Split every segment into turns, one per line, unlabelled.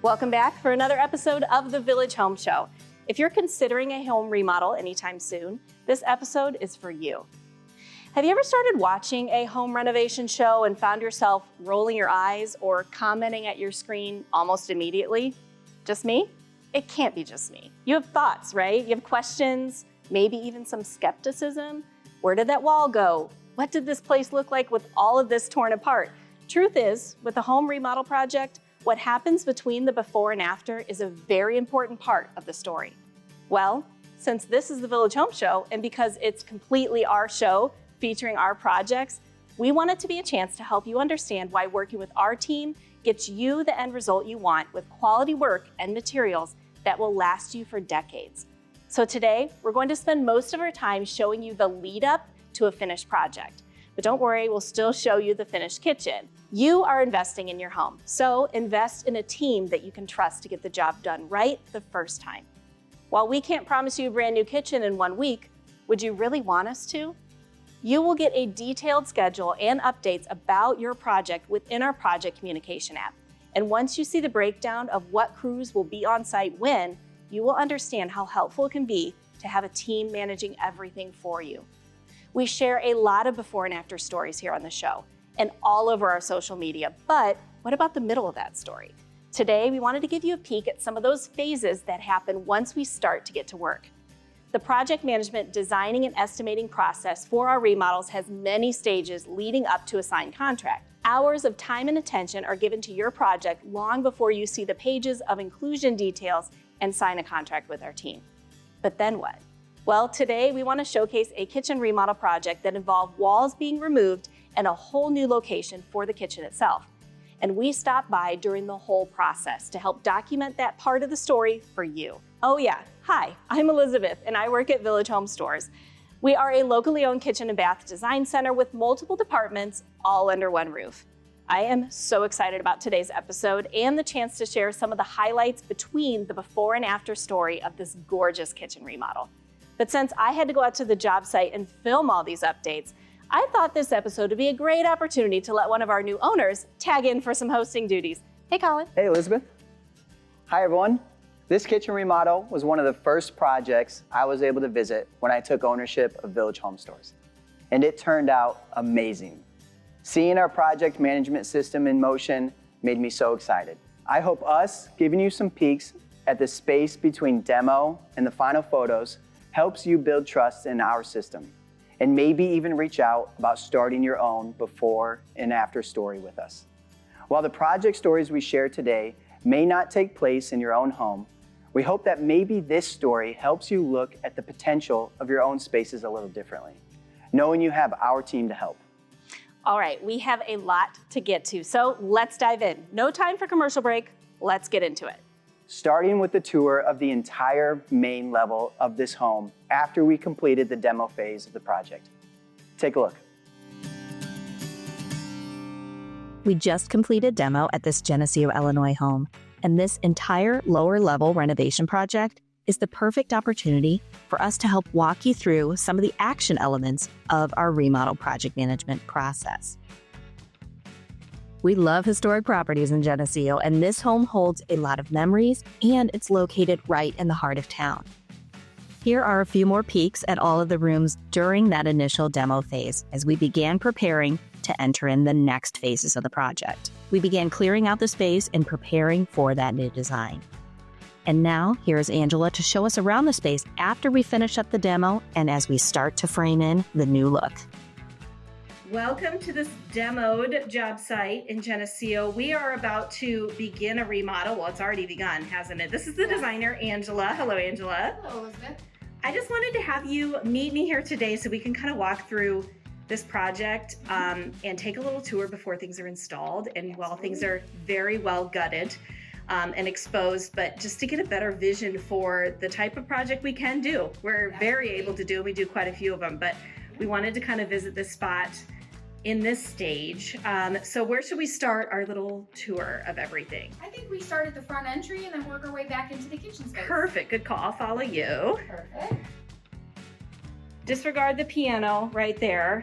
Welcome back for another episode of the Village Home Show. If you're considering a home remodel anytime soon, this episode is for you. Have you ever started watching a home renovation show and found yourself rolling your eyes or commenting at your screen almost immediately? Just me? It can't be just me. You have thoughts, right? You have questions, maybe even some skepticism. Where did that wall go? What did this place look like with all of this torn apart? Truth is, with a home remodel project, what happens between the before and after is a very important part of the story. Well, since this is the Village Home Show, and because it's completely our show featuring our projects, we want it to be a chance to help you understand why working with our team gets you the end result you want with quality work and materials that will last you for decades. So today, we're going to spend most of our time showing you the lead up to a finished project. But don't worry, we'll still show you the finished kitchen. You are investing in your home, so invest in a team that you can trust to get the job done right the first time. While we can't promise you a brand new kitchen in 1 week, would you really want us to? You will get a detailed schedule and updates about your project within our project communication app. And once you see the breakdown of what crews will be on site when, you will understand how helpful it can be to have a team managing everything for you. We share a lot of before and after stories here on the show and all over our social media, but what about the middle of that story? Today, we wanted to give you a peek at some of those phases that happen once we start to get to work. The project management, designing, and estimating process for our remodels has many stages leading up to a signed contract. Hours of time and attention are given to your project long before you see the pages of inclusion details and sign a contract with our team. But then what? Well, today we want to showcase a kitchen remodel project that involved walls being removed and a whole new location for the kitchen itself. And we stopped by during the whole process to help document that part of the story for you. Oh yeah, hi, I'm Elizabeth and I work at Village Home Stores. We are a locally owned kitchen and bath design center with multiple departments all under one roof. I am so excited about today's episode and the chance to share some of the highlights between the before and after story of this gorgeous kitchen remodel. But since I had to go out to the job site and film all these updates, I thought this episode would be a great opportunity to let one of our new owners tag in for some hosting duties. Hey, Collin.
Hey, Elizabeth. Hi, everyone. This kitchen remodel was one of the first projects I was able to visit when I took ownership of Village Home Stores. And it turned out amazing. Seeing our project management system in motion made me so excited. I hope us giving you some peeks at the space between demo and the final photos helps you build trust in our system, and maybe even reach out about starting your own before and after story with us. While the project stories we share today may not take place in your own home, we hope that maybe this story helps you look at the potential of your own spaces a little differently, knowing you have our team to help.
All right, we have a lot to get to, so let's dive in. No time for commercial break, let's get into it.
Starting with the tour of the entire main level of this home after we completed the demo phase of the project. Take a look.
We just completed demo at this Geneseo, Illinois home, and this entire lower level renovation project is the perfect opportunity for us to help walk you through some of the action elements of our remodel project management process. We love historic properties in Geneseo, and this home holds a lot of memories, and it's located right in the heart of town. Here are a few more peeks at all of the rooms during that initial demo phase as we began preparing to enter in the next phases of the project. We began clearing out the space and preparing for that new design. And now, here's Angela to show us around the space after we finish up the demo and as we start to frame in the new look.
Welcome to this demoed job site in Geneseo. We are about to begin a remodel. Well, it's already begun, hasn't it? This is the designer, Angela. Hello, Angela.
Hello, Elizabeth.
I just wanted to have you meet me here today so we can kind of walk through this project and take a little tour before things are installed and while things are very well gutted and exposed, but just to get a better vision for the type of project we can do. We're very able to do, and we do quite a few of them, but we wanted to kind of visit this spot in this stage. So where should we start our little tour of everything?
I think we start at the front entry and then work our way back into the kitchen space.
Perfect, good call, I'll follow you.
Perfect.
Disregard the piano right there.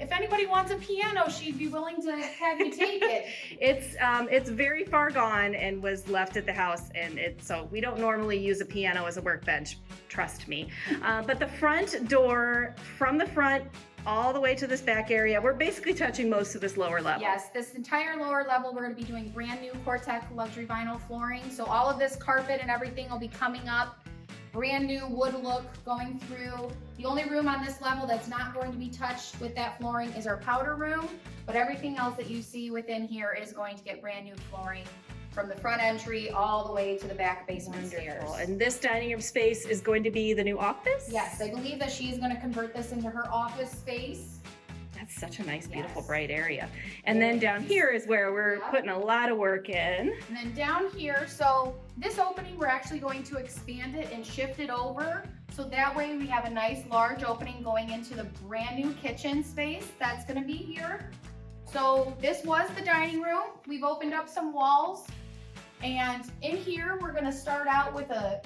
if anybody wants a piano, she'd be willing to have you take it.
It's very far gone and was left at the house, and so we don't normally use a piano as a workbench, trust me. But the front door, from the front all the way to this back area, we're basically touching most of this lower level.
Yes, this entire lower level, we're gonna be doing brand new COREtec luxury vinyl flooring. So all of this carpet and everything will be coming up. Brand new wood look going through. The only room on this level that's not going to be touched with that flooring is our powder room, but everything else that you see within here is going to get brand new flooring from the front entry all the way to the back basement stairs.
And this dining room space is going to be the new office?
Yes, I believe that she's going to convert this into her office space.
That's such a nice, beautiful, bright area. And then down here is where we're putting a lot of work in.
And then down here, so this opening, we're actually going to expand it and shift it over. So that way we have a nice large opening going into the brand new kitchen space that's going to be here. So this was the dining room. We've opened up some walls. And in here, we're gonna start out with a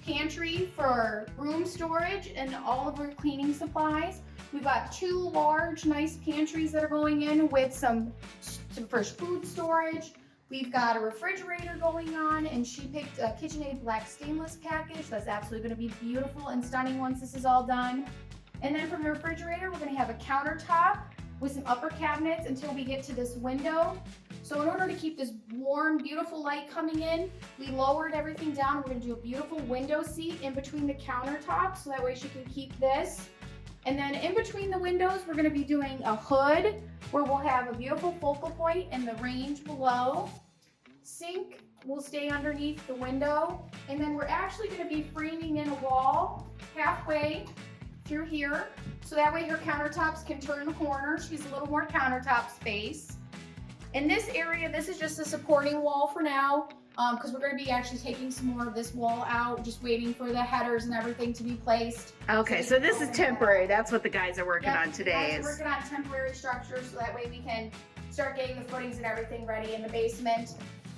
pantry for room storage and all of our cleaning supplies. We've got two large, nice pantries that are going in with some fresh food storage. We've got a refrigerator going on, and she picked a KitchenAid Black Stainless package. That's absolutely gonna be beautiful and stunning once this is all done. And then from the refrigerator, we're gonna have a countertop with some upper cabinets until we get to this window. So in order to keep this warm, beautiful light coming in, we lowered everything down. We're gonna do a beautiful window seat in between the countertops, so that way she can keep this. And then in between the windows, we're gonna be doing a hood where we'll have a beautiful focal point in the range below. Sink will stay underneath the window. And then we're actually gonna be framing in a wall halfway through here. So that way her countertops can turn the corner. She has a little more countertop space. In this area, this is just a supporting wall for now, because we're going to be actually taking some more of this wall out, just waiting for the headers and everything to be placed.
Okay, so this is temporary. That's what the guys are working on today.
We're working on temporary structures, so that way we can start getting the footings and everything ready in the basement.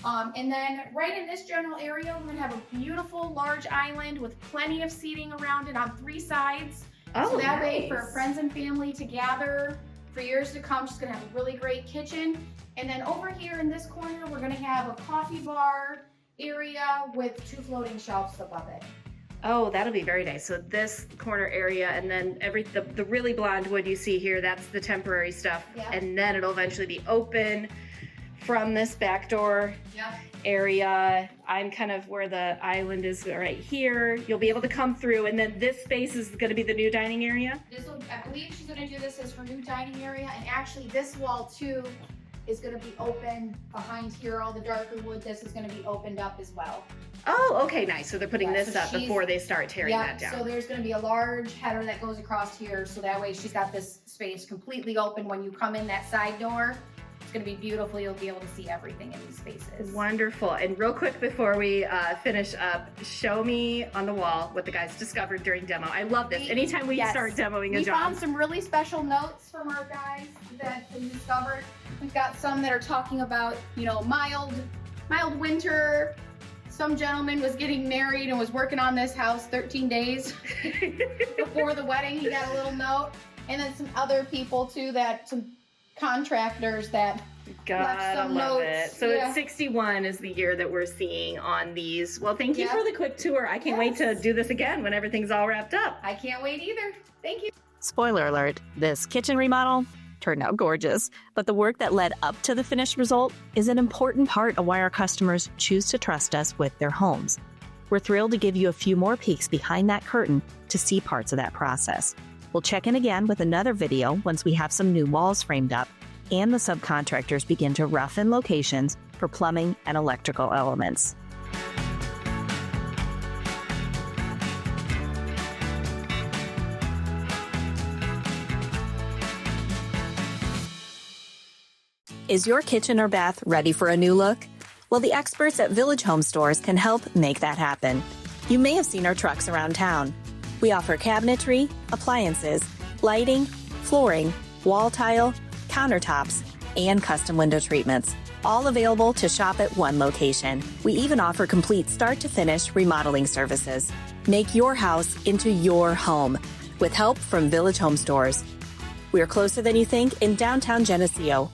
And then right in this general area, we're going to have a beautiful large island with plenty of seating around it on 3 sides.
Oh,
so that
nice.
way for friends and family to gather for years to come, she's going to have a really great kitchen. And then over here in this corner, we're gonna have a coffee bar area with 2 floating shelves above it.
Oh, that'll be very nice. So this corner area, and then the really blonde wood you see here, that's the temporary stuff.
Yeah.
And then it'll eventually be open from this back door area. I'm kind of where the island is right here. You'll be able to come through, and then this space is gonna be the new dining area?
I believe she's gonna do this as her new dining area, and actually this wall too is going to be open behind here. All the darker wood, this is going to be opened up as well.
Oh, okay, nice. So they're putting this
so
up before they start tearing that down.
So there's going to be a large header that goes across here, so that way she's got this space completely open when you come in that side door. It's going to be beautiful. You'll be able to see everything in these spaces.
Wonderful. And real quick before we finish up, show me on the wall what the guys discovered during demo. I love this. Anytime we start demoing a job.
We found some really special notes from our guys that we discovered. We've got some that are talking about, you know, mild winter. Some gentleman was getting married and was working on this house 13 days before the wedding. He got a little note. And then some other people too, some contractors that left some
love
notes.
It. So it's 61 is the year that we're seeing on these. Well, thank you for the quick tour. I can't wait to do this again when everything's all wrapped up.
I can't wait either. Thank you.
Spoiler alert, this kitchen remodel turned out gorgeous, but the work that led up to the finished result is an important part of why our customers choose to trust us with their homes. We're thrilled to give you a few more peeks behind that curtain to see parts of that process. We'll check in again with another video once we have some new walls framed up and the subcontractors begin to rough in locations for plumbing and electrical elements. Is your kitchen or bath ready for a new look? Well, the experts at Village Home Stores can help make that happen. You may have seen our trucks around town. We offer cabinetry, appliances, lighting, flooring, wall tile, countertops, and custom window treatments, all available to shop at one location. We even offer complete start-to-finish remodeling services. Make your house into your home with help from Village Home Stores. We are closer than you think in downtown Geneseo.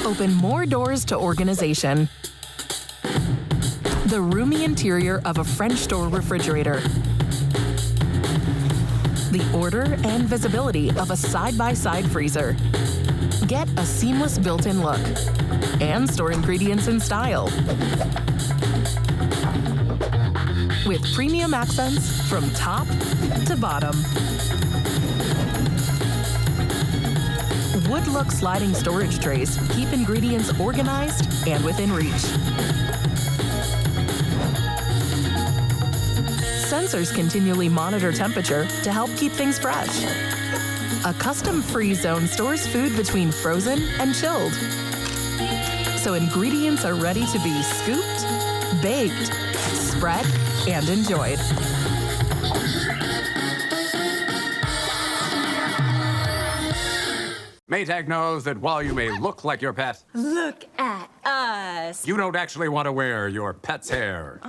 Open more doors to organization. The roomy interior of a French door refrigerator. The order and visibility of a side-by-side freezer. Get a seamless built-in look and store ingredients in style. With premium accents from top to bottom. Wood-look sliding storage trays keep ingredients organized and within reach. Sensors continually monitor temperature to help keep things fresh. A custom freeze zone stores food between frozen and chilled. So ingredients are ready to be scooped, baked, spread, and enjoyed.
Maytag knows that while you may look like your pet,
Look at us.
you don't actually want to wear your pet's hair.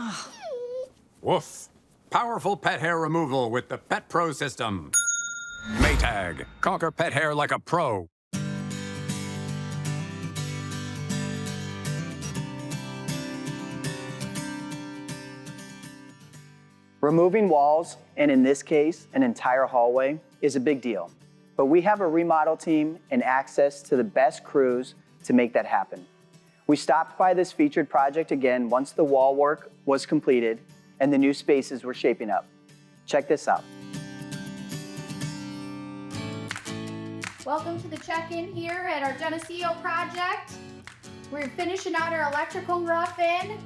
Woof. Powerful pet hair removal with the Pet Pro system. Maytag. Conquer pet hair like a pro.
Removing walls, and in this case, an entire hallway, is a big deal. But we have a remodel team and access to the best crews to make that happen. We stopped by this featured project again once the wall work was completed and the new spaces were shaping up. Check this out.
Welcome to the check-in here at our Geneseo project. We're finishing out our electrical rough-in.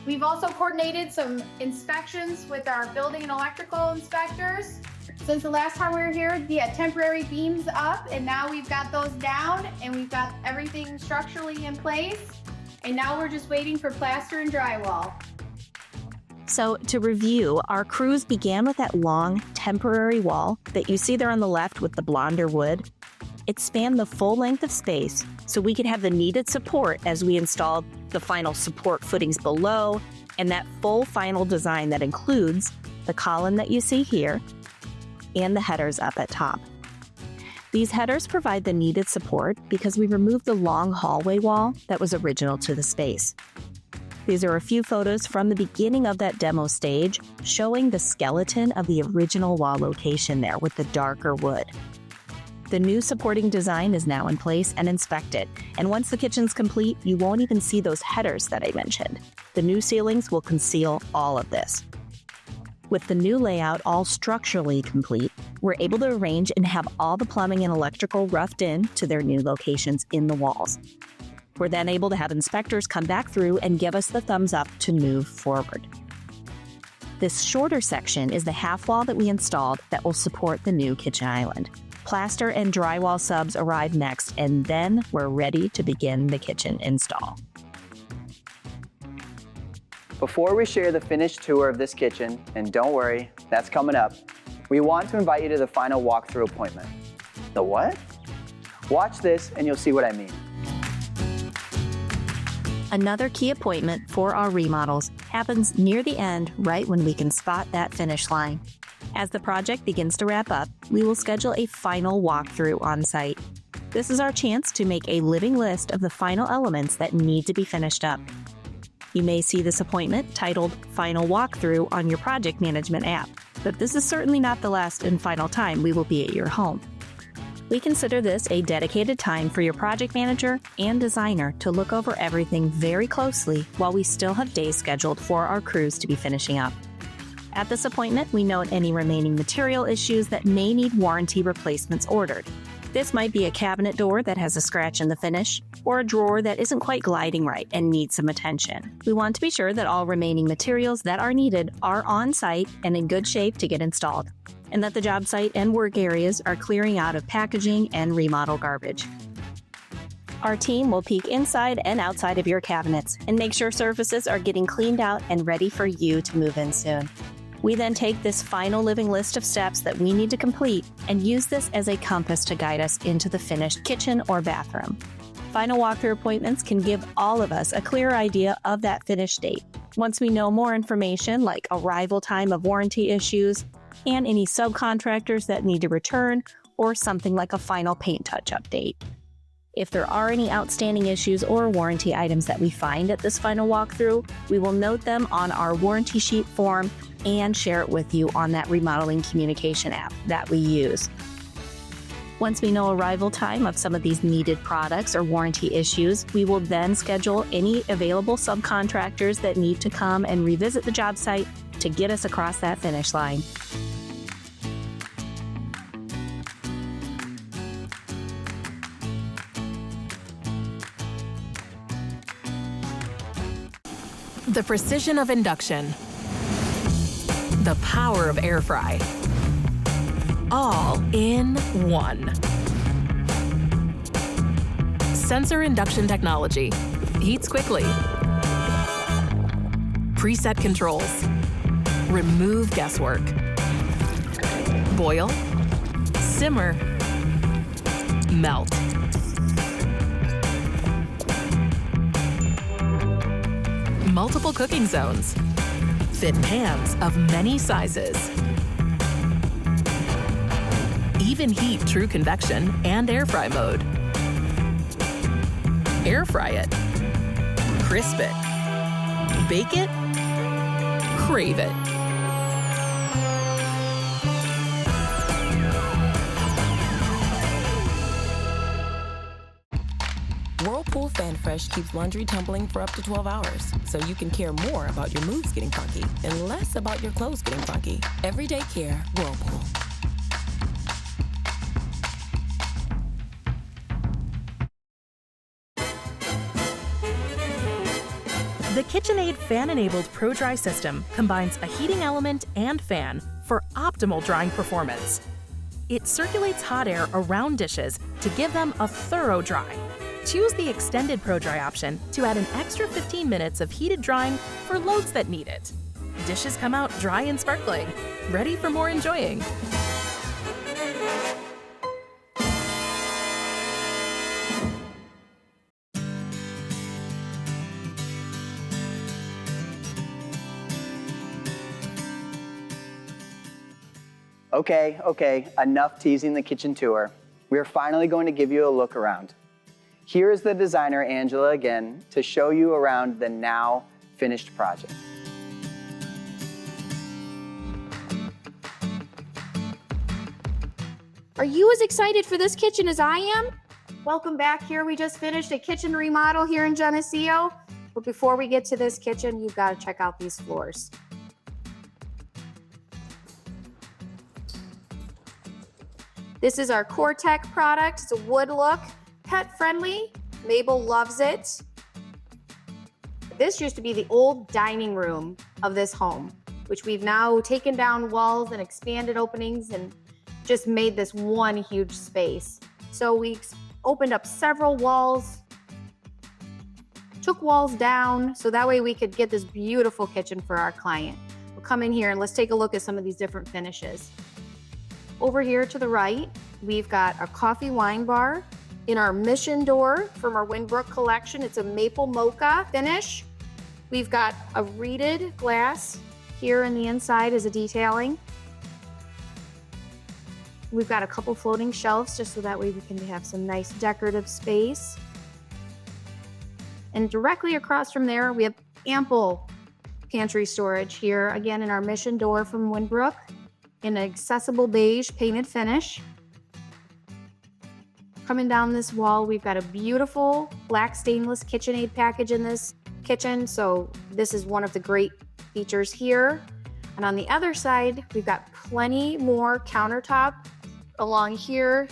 We've also coordinated some inspections with our building and electrical inspectors. Since the last time we were here, we had temporary beams up, and now we've got those down, and we've got everything structurally in place. And now we're just waiting for plaster and drywall.
So to review, our crews began with that long temporary wall that you see there on the left with the blonder wood. It spanned the full length of space so we could have the needed support as we installed the final support footings below and that full final design that includes the column that you see here and the headers up at top. These headers provide the needed support because we removed the long hallway wall that was original to the space. These are a few photos from the beginning of that demo stage showing the skeleton of the original wall location there with the darker wood. The new supporting design is now in place and inspected, and once the kitchen's complete, you won't even see those headers that I mentioned. The new ceilings will conceal all of this. With the new layout all structurally complete, we're able to arrange and have all the plumbing and electrical roughed in to their new locations in the walls. We're then able to have inspectors come back through and give us the thumbs up to move forward. This shorter section is the half wall that we installed that will support the new kitchen island. Plaster and drywall subs arrive next, and then we're ready to begin the kitchen install.
Before we share the finished tour of this kitchen, and don't worry, that's coming up, we want to invite you to the final walkthrough appointment. The what? Watch this and you'll see what I mean.
Another key appointment for our remodels happens near the end, right when we can spot that finish line. As the project begins to wrap up, we will schedule a final walkthrough on site. This is our chance to make a living list of the final elements that need to be finished up. You may see this appointment titled Final Walkthrough on your project management app, but this is certainly not the last and final time we will be at your home. We consider this a dedicated time for your project manager and designer to look over everything very closely while we still have days scheduled for our crews to be finishing up. At this appointment, we note any remaining material issues that may need warranty replacements ordered. This might be a cabinet door that has a scratch in the finish, or a drawer that isn't quite gliding right and needs some attention. We want to be sure that all remaining materials that are needed are on site and in good shape to get installed, and that the job site and work areas are clearing out of packaging and remodel garbage. Our team will peek inside and outside of your cabinets and make sure surfaces are getting cleaned out and ready for you to move in soon. We then take this final living list of steps that we need to complete and use this as a compass to guide us into the finished kitchen or bathroom. Final walkthrough appointments can give all of us a clear idea of that finished date. Once we know more information like arrival time of warranty issues and any subcontractors that need to return, or something like a final paint touch update. If there are any outstanding issues or warranty items that we find at this final walkthrough, we will note them on our warranty sheet form and share it with you on that remodeling communication app that we use. Once we know arrival time of some of these needed products or warranty issues, we will then schedule any available subcontractors that need to come and revisit the job site to get us across that finish line.
The precision of induction. The power of air fry. All in one. Sensor induction technology. Heats quickly. Preset controls. Remove guesswork. Boil. Simmer. Melt. Multiple cooking zones. Fit pans of many sizes. Even heat true convection and air fry mode. Air fry it. Crisp it. Bake it. Crave it.
Whirlpool Fan Fresh keeps laundry tumbling for up to 12 hours, so you can care more about your moves getting funky and less about your clothes getting funky. Everyday care, Whirlpool.
The KitchenAid fan-enabled Pro Dry system combines a heating element and fan for optimal drying performance. It circulates hot air around dishes to give them a thorough dry. Choose the extended Pro Dry option to add an extra 15 minutes of heated drying for loads that need it. Dishes come out dry and sparkling, ready for more enjoying.
Okay, enough teasing the kitchen tour. We are finally going to give you a look around. Here is the designer, Angela, again, to show you around the now finished project.
Are you as excited for this kitchen as I am? Welcome back here. We just finished a kitchen remodel here in Geneseo. But before we get to this kitchen, you've got to check out these floors. This is our COREtec product. It's a wood look, pet friendly. Mabel loves it. This used to be the old dining room of this home, which we've now taken down walls and expanded openings and just made this one huge space. So we opened up several walls, took walls down, so that way we could get this beautiful kitchen for our client. We'll come in here and let's take a look at some of these different finishes. Over here to the right, we've got a coffee wine bar in our mission door from our Wynnbrooke collection. It's a Maple Mocha finish. We've got a reeded glass here in the inside as a detailing. We've got a couple floating shelves just so that way we can have some nice decorative space. And directly across from there, we have ample pantry storage here, again in our mission door from Wynnbrooke in an Accessible Beige painted finish. Coming down this wall, we've got a beautiful black stainless KitchenAid package in this kitchen, so this is one of the great features here. And on the other side, we've got plenty more countertop along here,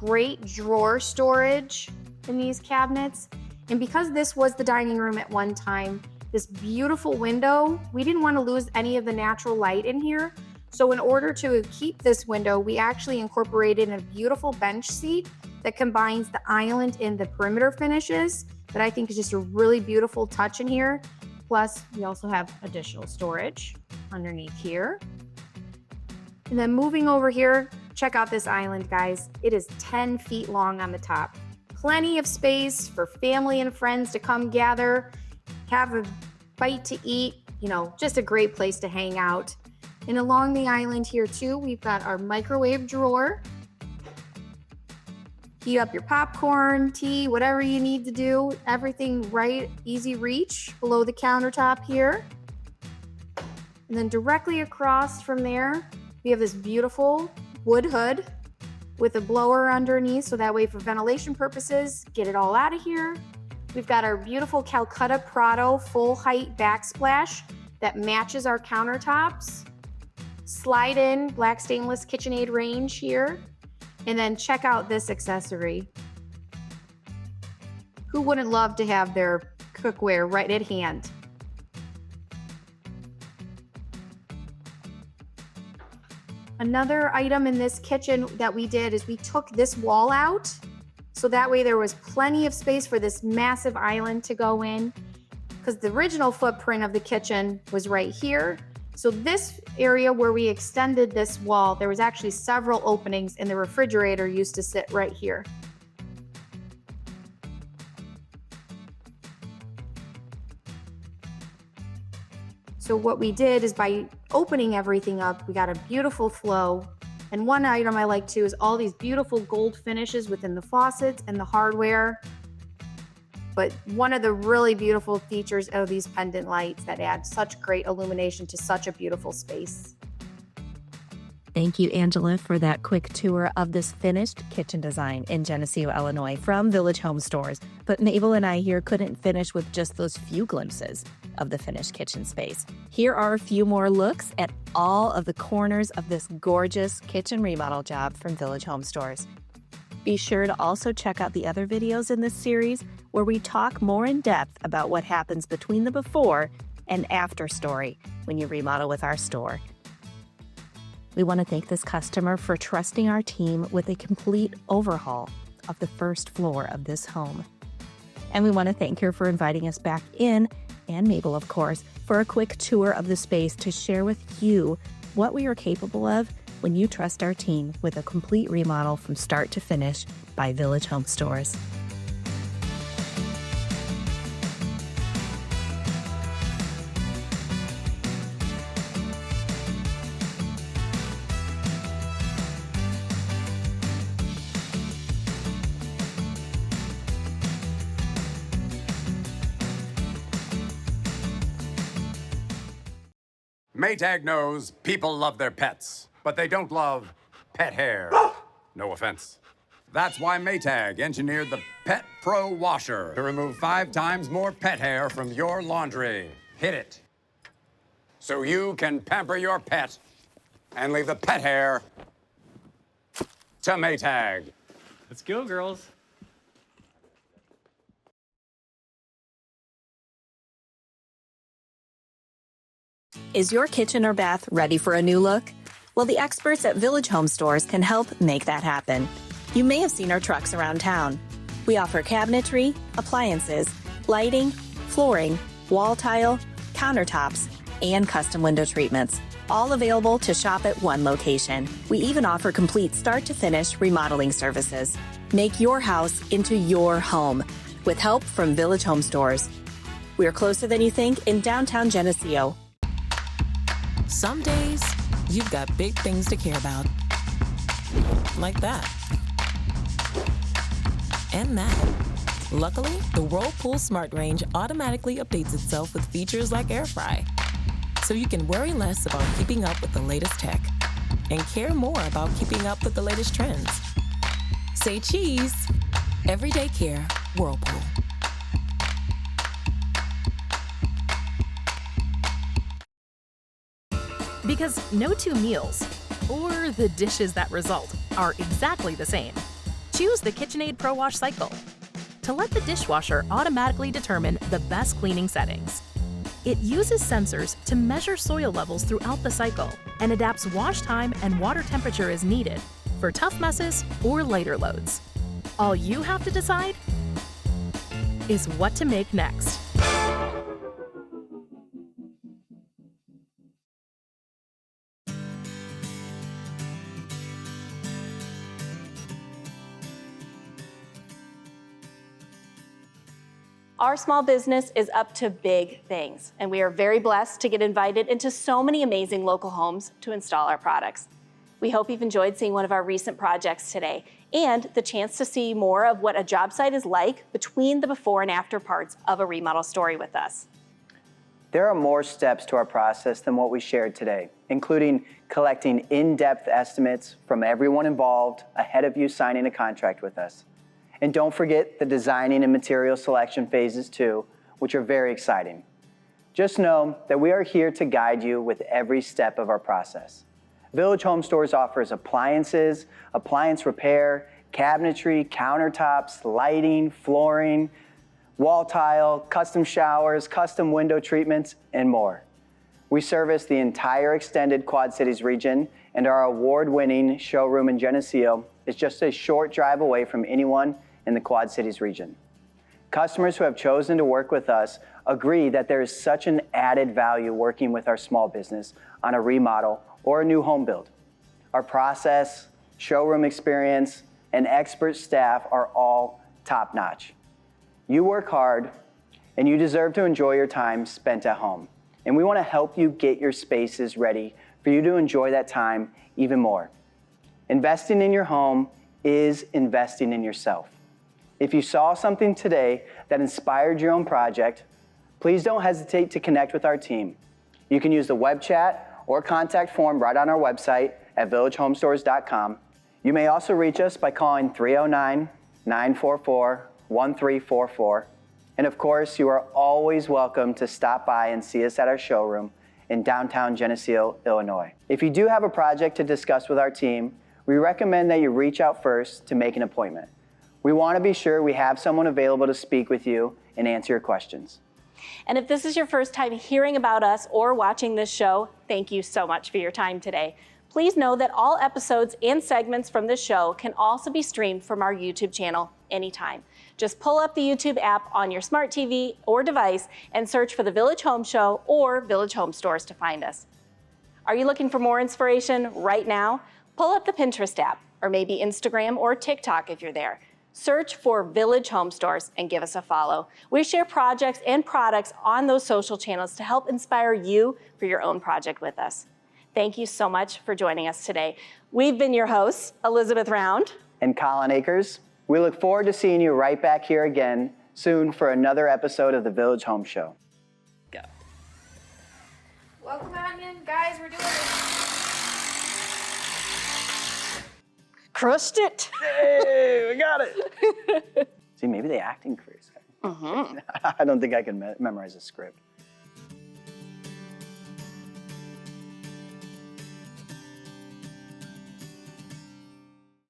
great drawer storage in these cabinets. And because this was the dining room at one time, this beautiful window, we didn't want to lose any of the natural light in here. So in order to keep this window, we actually incorporated a beautiful bench seat that combines the island and the perimeter finishes that I think is just a really beautiful touch in here. Plus, we also have additional storage underneath here. And then moving over here, check out this island, guys. It is 10 feet long on the top. Plenty of space for family and friends to come gather, have a bite to eat, you know, just a great place to hang out. And along the island here too, we've got our microwave drawer. Heat up your popcorn, tea, whatever you need to do. Everything right, easy reach below the countertop here. And then directly across from there, we have this beautiful wood hood with a blower underneath, so that way for ventilation purposes, get it all out of here. We've got our beautiful Calacatta Prado full height backsplash that matches our countertops. Slide in black stainless KitchenAid range here. And then check out this accessory. Who wouldn't love to have their cookware right at hand? Another item in this kitchen that we did is we took this wall out. So that way there was plenty of space for this massive island to go in, because the original footprint of the kitchen was right here. So this area where we extended this wall, there was actually several openings, and the refrigerator used to sit right here. So what we did is by opening everything up, we got a beautiful flow. And one item I like too is all these beautiful gold finishes within the faucets and the hardware. But one of the really beautiful features of these pendant lights that add such great illumination to such a beautiful space.
Thank you, Angela, for that quick tour of this finished kitchen design in Geneseo, Illinois from Village Home Stores. But Mabel and I here couldn't finish with just those few glimpses of the finished kitchen space. Here are a few more looks at all of the corners of this gorgeous kitchen remodel job from Village Home Stores. Be sure to also check out the other videos in this series where we talk more in depth about what happens between the before and after story when you remodel with our store. We want to thank this customer for trusting our team with a complete overhaul of the first floor of this home. And we want to thank her for inviting us back in, and Mabel, of course, for a quick tour of the space to share with you what we are capable of when you trust our team with a complete remodel from start to finish by Village Home Stores.
Maytag knows people love their pets, but they don't love pet hair. No offense. That's why Maytag engineered the Pet Pro Washer to remove 5 times more pet hair from your laundry. Hit it. So you can pamper your pet and leave the pet hair to Maytag.
Let's go, girls.
Is your kitchen or bath ready for a new look? Well, the experts at Village Home Stores can help make that happen. You may have seen our trucks around town. We offer cabinetry, appliances, lighting, flooring, wall tile, countertops, and custom window treatments, all available to shop at one location. We even offer complete start-to-finish remodeling services. Make your house into your home with help from Village Home Stores. We're closer than you think in downtown Geneseo.
Some days, you've got big things to care about. Like that. And that. Luckily, the Whirlpool Smart Range automatically updates itself with features like air fry. So you can worry less about keeping up with the latest tech and care more about keeping up with the latest trends. Say cheese. Everyday care, Whirlpool.
Because no two meals, or the dishes that result, are exactly the same. choose the KitchenAid Pro Wash cycle to let the dishwasher automatically determine the best cleaning settings. It uses sensors to measure soil levels throughout the cycle and adapts wash time and water temperature as needed for tough messes or lighter loads. All you have to decide is what to make next.
Our small business is up to big things, and we are very blessed to get invited into so many amazing local homes to install our products. We hope you've enjoyed seeing one of our recent projects today and the chance to see more of what a job site is like between the before and after parts of a remodel story with us.
There are more steps to our process than what we shared today, including collecting in-depth estimates from everyone involved ahead of you signing a contract with us. And don't forget the designing and material selection phases too, which are very exciting. Just know that we are here to guide you with every step of our process. Village Home Stores offers appliances, appliance repair, cabinetry, countertops, lighting, flooring, wall tile, custom showers, custom window treatments, and more. We service the entire extended Quad Cities region, and our award-winning showroom in Geneseo is just a short drive away from anyone in the Quad Cities region. Customers who have chosen to work with us agree that there is such an added value working with our small business on a remodel or a new home build. Our process, showroom experience, and expert staff are all top-notch. You work hard, and you deserve to enjoy your time spent at home. And we want to help you get your spaces ready for you to enjoy that time even more. Investing in your home is investing in yourself. If you saw something today that inspired your own project, please don't hesitate to connect with our team. You can use the web chat or contact form right on our website at villagehomestores.com. You may also reach us by calling 309-944-1344. And of course, you are always welcome to stop by and see us at our showroom in downtown Geneseo, Illinois. If you do have a project to discuss with our team, we recommend that you reach out first to make an appointment. We want to be sure we have someone available to speak with you and answer your questions.
And if this is your first time hearing about us or watching this show, thank you so much for your time today. Please know that all episodes and segments from this show can also be streamed from our YouTube channel anytime. Just pull up the YouTube app on your smart TV or device and search for the Village Home Show or Village Home Stores to find us. Are you looking for more inspiration right now? Pull up the Pinterest app, or maybe Instagram or TikTok if you're there. Search for Village Home Stores and give us a follow. We share projects and products on those social channels to help inspire you for your own project with us. Thank you so much for joining us today. We've been your hosts, Elizabeth Round
and Collin Akers. We look forward to seeing you right back here again soon for another episode of the Village Home Show.
Go.
Welcome on in, guys. We're doing it.
Crushed it.
Hey, we got it. See, maybe the acting career. I don't think I can memorize a script.